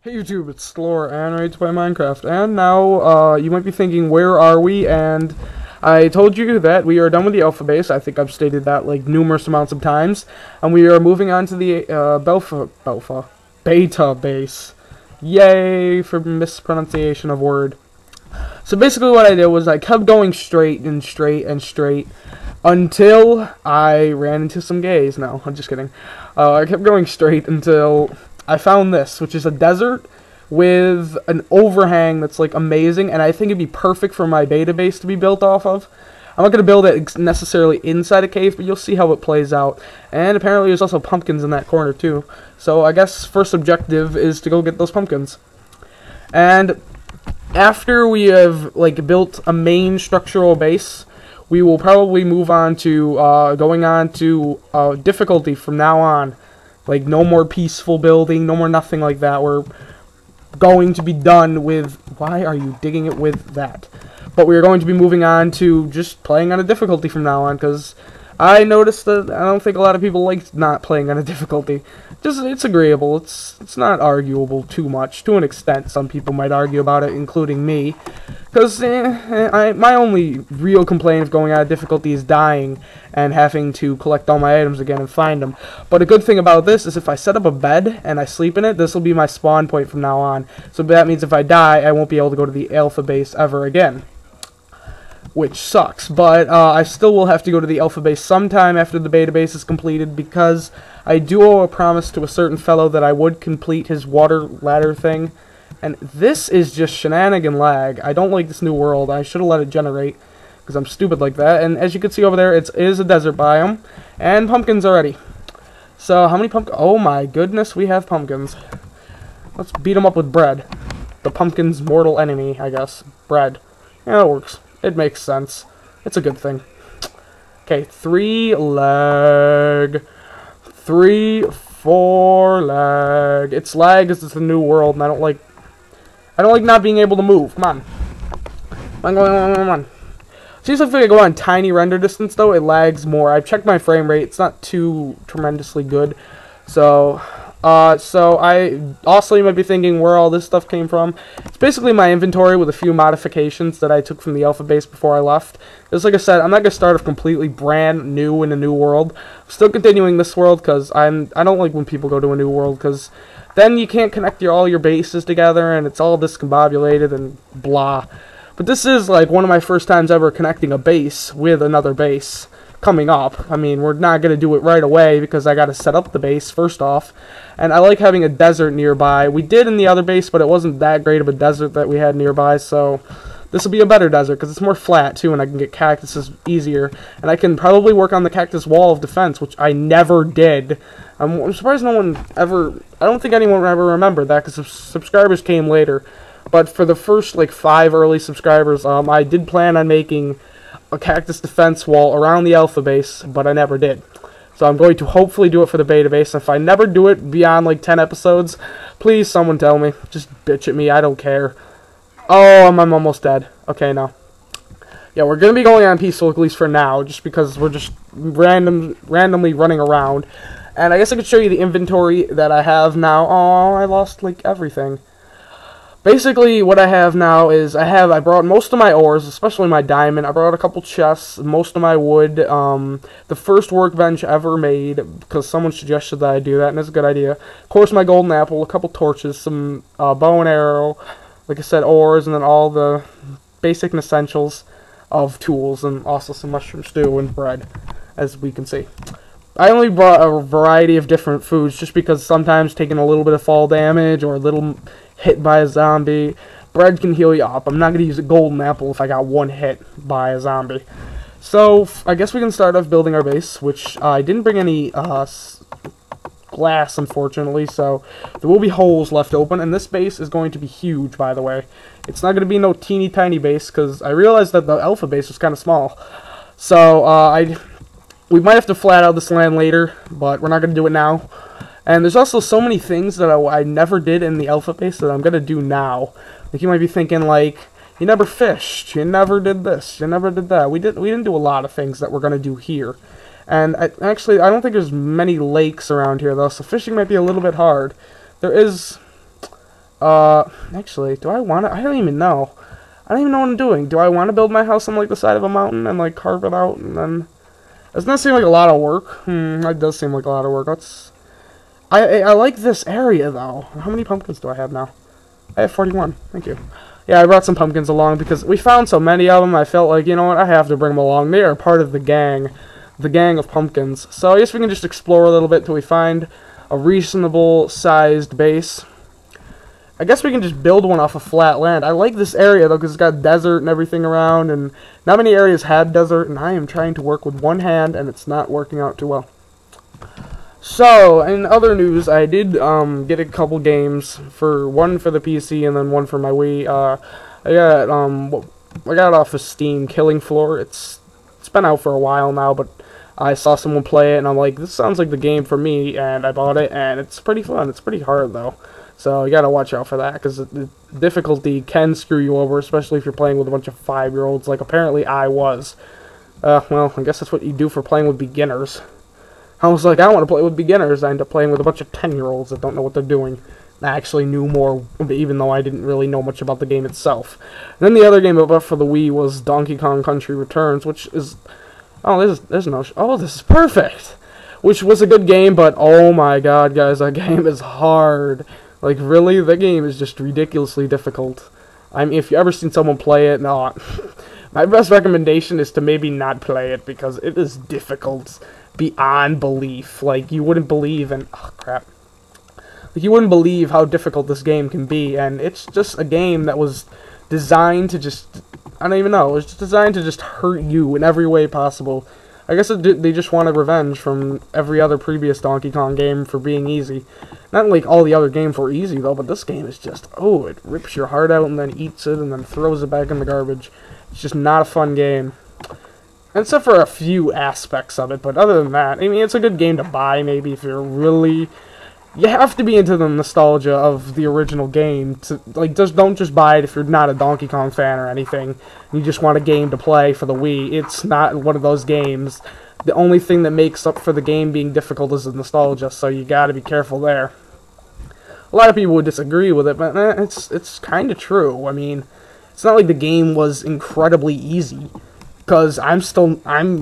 Hey YouTube, it's Slore, and ready to play Minecraft. And now, you might be thinking, where are we? And I told you that we are done with the alpha base. I think I've stated that like numerous amounts of times. And we are moving on to the beta base. Yay for mispronunciation of word. So basically what I did was I kept going straight and straight and straight until I ran into some gays. No, I'm just kidding. I kept going straight until I found this, which is a desert with an overhang that's like amazing, and I think it'd be perfect for my beta base to be built off of. I'm not going to build it necessarily inside a cave, but you'll see how it plays out. And apparently there's also pumpkins in that corner too. So I guess first objective is to go get those pumpkins. And after we have like built a main structural base, we will probably move on to going on to difficulty from now on. Like, no more peaceful building, no more nothing like that. We're going to be done with... Why are you digging it with that? But we're going to be moving on to just playing on a difficulty from now on, because I noticed that I don't think a lot of people like not playing on a difficulty. Just, it's agreeable. It's not arguable too much. To an extent, some people might argue about it, including me. Because my only real complaint of going out of difficulty is dying and having to collect all my items again and find them. But a good thing about this is if I set up a bed and I sleep in it, this will be my spawn point from now on. So that means if I die, I won't be able to go to the alpha base ever again. Which sucks, but I still will have to go to the alpha base sometime after the beta base is completed, because I do owe a promise to a certain fellow that I would complete his water ladder thing. And this is just shenanigan lag. I don't like this new world. I should have let it generate, because I'm stupid like that. And as you can see over there, it is a desert biome, and pumpkins already. So how many pumpkins? Oh my goodness, we have pumpkins. Let's beat them up with bread. The pumpkin's mortal enemy, I guess. Bread. Yeah, it works. It makes sense. It's a good thing. Okay, 3 lag. 3, 4 lag. It's lag because it's a new world, and I don't like not being able to move. Come on. Come on. Seems like if I go on tiny render distance, though, it lags more. I've checked my frame rate. It's not too tremendously good. So you might be thinking where all this stuff came from. It's basically my inventory with a few modifications that I took from the alpha base before I left. Just like I said, I'm not gonna start off completely brand new in a new world. I'm still continuing this world because I don't like when people go to a new world, because then you can't connect all your bases together and it's all discombobulated and blah. But this is like one of my first times ever connecting a base with another base coming up. I mean, we're not going to do it right away because I got to set up the base first off. And I like having a desert nearby. We did in the other base, but it wasn't that great of a desert that we had nearby, so this will be a better desert because it's more flat too, and I can get cactuses easier. And I can probably work on the cactus wall of defense, which I never did. I'm surprised no one ever... I don't think anyone ever remembered that, because subscribers came later. But for the first, like, 5 early subscribers, I did plan on making a cactus defense wall around the alpha base, but I never did. So I'm going to hopefully do it for the beta base. If I never do it beyond, like, 10 episodes, please someone tell me. Just bitch at me, I don't care. Oh, I'm almost dead. Okay, no. Yeah, we're going to be going on peaceful, at least for now, just because we're just randomly running around. And I guess I could show you the inventory that I have now. Oh, I lost, like, everything. Basically, what I have now is I brought most of my ores, especially my diamond. I brought a couple chests, most of my wood, the first workbench ever made, because someone suggested that I do that, and it's a good idea. Of course, my golden apple, a couple torches, some bow and arrow, like I said, ores, and then all the basic essentials of tools, and also some mushroom stew and bread, as we can see. I only brought a variety of different foods, just because sometimes taking a little bit of fall damage or a little hit by a zombie, bread can heal you up. I'm not going to use a golden apple if I got one hit by a zombie. So, I guess we can start off building our base, which I didn't bring any glass, unfortunately, so there will be holes left open, and this base is going to be huge, by the way. It's not going to be no teeny tiny base, because I realized that the alpha base was kind of small. So, we might have to flat out this land later, but we're not going to do it now. And there's also so many things that I never did in the alpha base that I'm going to do now. Like, you might be thinking, like, you never fished, you never did this, you never did that. We didn't do a lot of things that we're going to do here. And actually, I don't think there's many lakes around here, though, so fishing might be a little bit hard. There is Actually, do I want to? I don't even know. I don't even know what I'm doing. Do I want to build my house on, like, the side of a mountain and, like, carve it out and then... Doesn't that seem like a lot of work? That does seem like a lot of work. I like this area, though. How many pumpkins do I have now? I have 41. Thank you. Yeah, I brought some pumpkins along because we found so many of them, I felt like, you know what, I have to bring them along. They are part of the gang of pumpkins. So I guess we can just explore a little bit till we find a reasonable-sized base. I guess we can just build one off of flat land. I like this area, though, because it's got desert and everything around, and not many areas had desert, and I am trying to work with one hand, and it's not working out too well. So, in other news, I did get a couple games, one for the PC and then one for my Wii. I got it off of Steam, Killing Floor. It's been out for a while now, but I saw someone play it, and I'm like, this sounds like the game for me, and I bought it, and it's pretty fun. It's pretty hard, though. So you gotta watch out for that, because the difficulty can screw you over, especially if you're playing with a bunch of 5-year-olds, like apparently I was. Well, I guess that's what you do for playing with beginners. I was like, I want to play with beginners. I end up playing with a bunch of 10-year-olds that don't know what they're doing. I actually knew more, even though I didn't really know much about the game itself. And then the other game I bought for the Wii was Donkey Kong Country Returns, which is... Oh, this is perfect! Which was a good game, but oh my god, guys, that game is hard. Like, really? That game is just ridiculously difficult. I mean, if you ever seen someone play it, no. My best recommendation is to maybe not play it, because it is difficult beyond belief. Like, you wouldn't believe, and... Oh, crap. Like, you wouldn't believe how difficult this game can be, and it's just a game that was designed to just... I don't even know. It was just designed to just hurt you in every way possible. I guess they just wanted revenge from every other previous Donkey Kong game for being easy. Not like all the other games were easy, though, but this game is just... Oh, it rips your heart out and then eats it and then throws it back in the garbage. It's just not a fun game. Except for a few aspects of it, but other than that, I mean, it's a good game to buy, maybe, if you're really... You have to be into the nostalgia of the original game. To like, don't just buy it if you're not a Donkey Kong fan or anything. You just want a game to play for the Wii. It's not one of those games. The only thing that makes up for the game being difficult is the nostalgia, so you gotta be careful there. A lot of people would disagree with it, but it's kind of true. I mean, it's not like the game was incredibly easy. Because I'm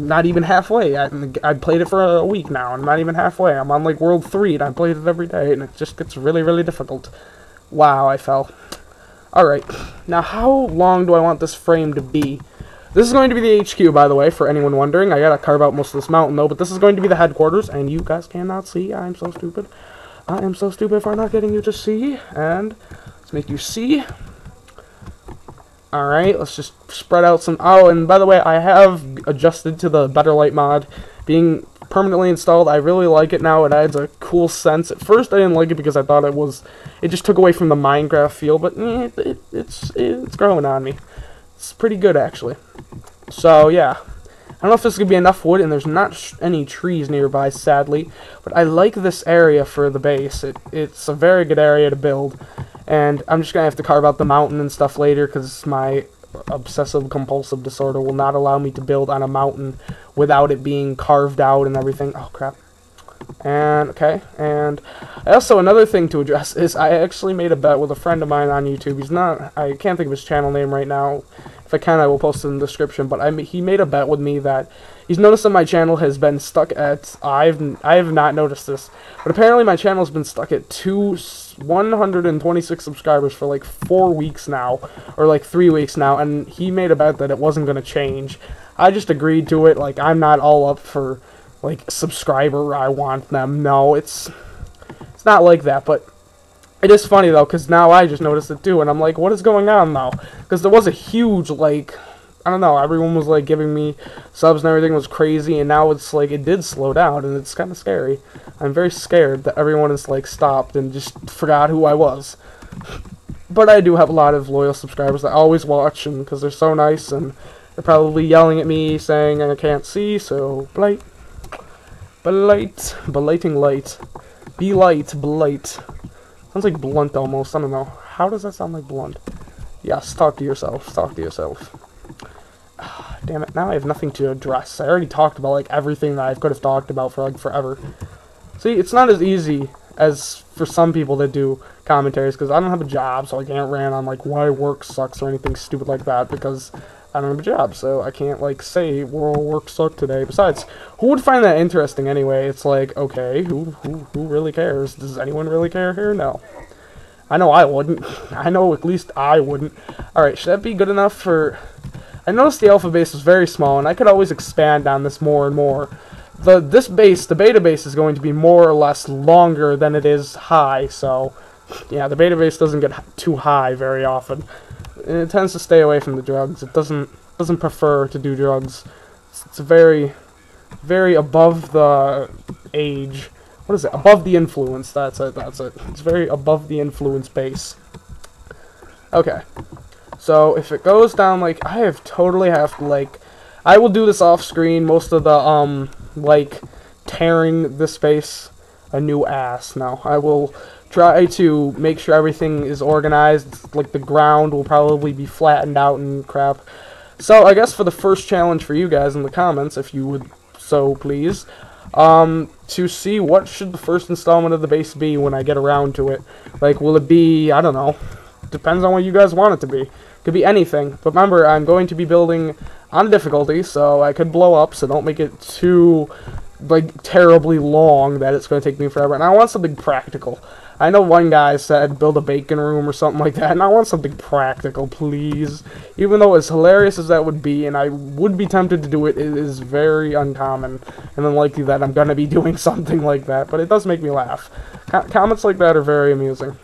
not even halfway. I played it for a week now. I'm not even halfway. I'm on, like, World 3, and I played it every day, and it just gets really, really difficult. Wow, I fell. Alright. Now, how long do I want this frame to be? This is going to be the HQ, by the way, for anyone wondering. I gotta carve out most of this mountain, though, but this is going to be the headquarters, and you guys cannot see. I'm so stupid. I am so stupid for not getting you to see, and let's make you see. Alright, let's just spread out some... Oh, and by the way, I have adjusted to the Better Light mod being permanently installed. I really like it now. It adds a cool sense. At first, I didn't like it because I thought it just took away from the Minecraft feel, but it's growing on me. It's pretty good, actually. So, yeah. I don't know if this is going to be enough wood, and there's not any trees nearby, sadly, but I like this area for the base. It's a very good area to build. And I'm just going to have to carve out the mountain and stuff later because my obsessive-compulsive disorder will not allow me to build on a mountain without it being carved out and everything. Oh, crap. And, okay. And also, another thing to address is I actually made a bet with a friend of mine on YouTube. I can't think of his channel name right now. If I can, I will post it in the description. But he made a bet with me that he's noticed that my channel has been stuck at... I have not noticed this. But apparently my channel has been stuck at 126 subscribers for like 4 weeks now. Or like 3 weeks now. And he made a bet that it wasn't going to change. I just agreed to it. Like, I'm not all up for... like, subscriber, I want them. No, it's not like that, but it is funny, though, because now I just noticed it, too, and I'm like, what is going on, though? Because there was a huge, like, I don't know, everyone was, like, giving me subs and everything was crazy, and now it's, like, it did slow down, and it's kind of scary. I'm very scared that everyone is, like, stopped and just forgot who I was. But I do have a lot of loyal subscribers that always watch, and because they're so nice, and they're probably yelling at me, saying I can't see, so, blight. Belating light. Be light, blight. Sounds like blunt almost, I don't know. How does that sound like blunt? Yes, talk to yourself, talk to yourself. Damn it, now I have nothing to address. I already talked about, like, everything that I could have talked about for, like, forever. See, it's not as easy as for some people that do commentaries, because I don't have a job, so I can't rant on like why work sucks or anything stupid like that, because I don't have a job, so I can't like say work sucked today. Besides, who would find that interesting anyway? It's like, okay, who really cares? Does anyone really care here? No. I know I wouldn't. I know at least I wouldn't. Alright, should that be good enough for... I noticed the alpha base was very small, and I could always expand on this more and more. The beta base is going to be more or less longer than it is high, so... yeah, the beta base doesn't get too high very often. It tends to stay away from the drugs. It doesn't prefer to do drugs. It's very, very above the age. What is it? Above the influence. That's it. It's very above the influence base. Okay. So if it goes down like I totally have to like, I will do this off screen. Most of the like tearing this base a new ass. Now I will try to make sure everything is organized. Like the ground will probably be flattened out and crap. So I guess for the first challenge for you guys in the comments, if you would so please, to see what should the first installment of the base be when I get around to it. Like, will it be, I don't know, depends on what you guys want it to be. Could be anything, but remember, I'm going to be building on difficulty, so I could blow up, so don't make it too, like, terribly long that it's going to take me forever. And I want something practical. I know one guy said build a bacon room or something like that, and I want something practical, please. Even though as hilarious as that would be, and I would be tempted to do it, it is very uncommon and unlikely that I'm going to be doing something like that, but it does make me laugh. Comments like that are very amusing.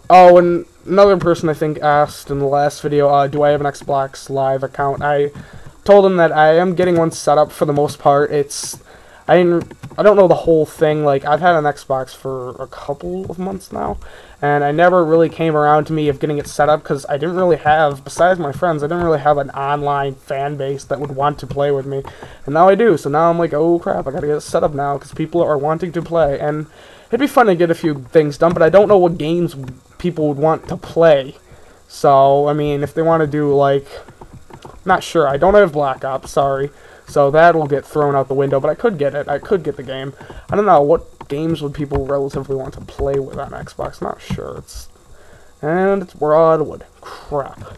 Oh, and another person I think asked in the last video, do I have an Xbox Live account? I told him that I am getting one set up for the most part. I don't know the whole thing. Like, I've had an Xbox for a couple of months now, and I never really came around to me of getting it set up because I didn't really have, besides my friends, I didn't really have an online fan base that would want to play with me, and now I do. So now I'm like, oh crap, I gotta get it set up now because people are wanting to play, and it'd be fun to get a few things done, but I don't know what games people would want to play. So, I mean, if they want to do, like, not sure. I don't have Black Ops, sorry. So that will get thrown out the window, but I could get it. I could get the game. I don't know, what games would people relatively want to play with on Xbox? Not sure. And it's Broadwood. Crap.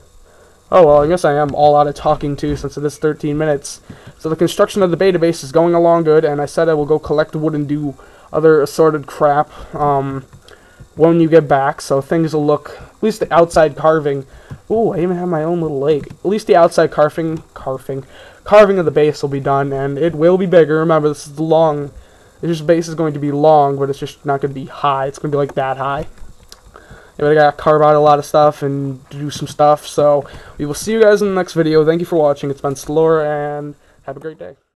Oh, well, I guess I am all out of talking too, since it is 13 minutes. So the construction of the beta base is going along good, and I said I will go collect wood and do other assorted crap when you get back, so things will look, at least the outside carving. Ooh, I even have my own little lake. At least the outside carving of the base will be done, and it will be bigger. Remember, this base is going to be long, but it's just not going to be high. It's going to be like that high. Yeah, but I got to carve out a lot of stuff and do some stuff, so we will see you guys in the next video. Thank you for watching. It's been Slore, and have a great day.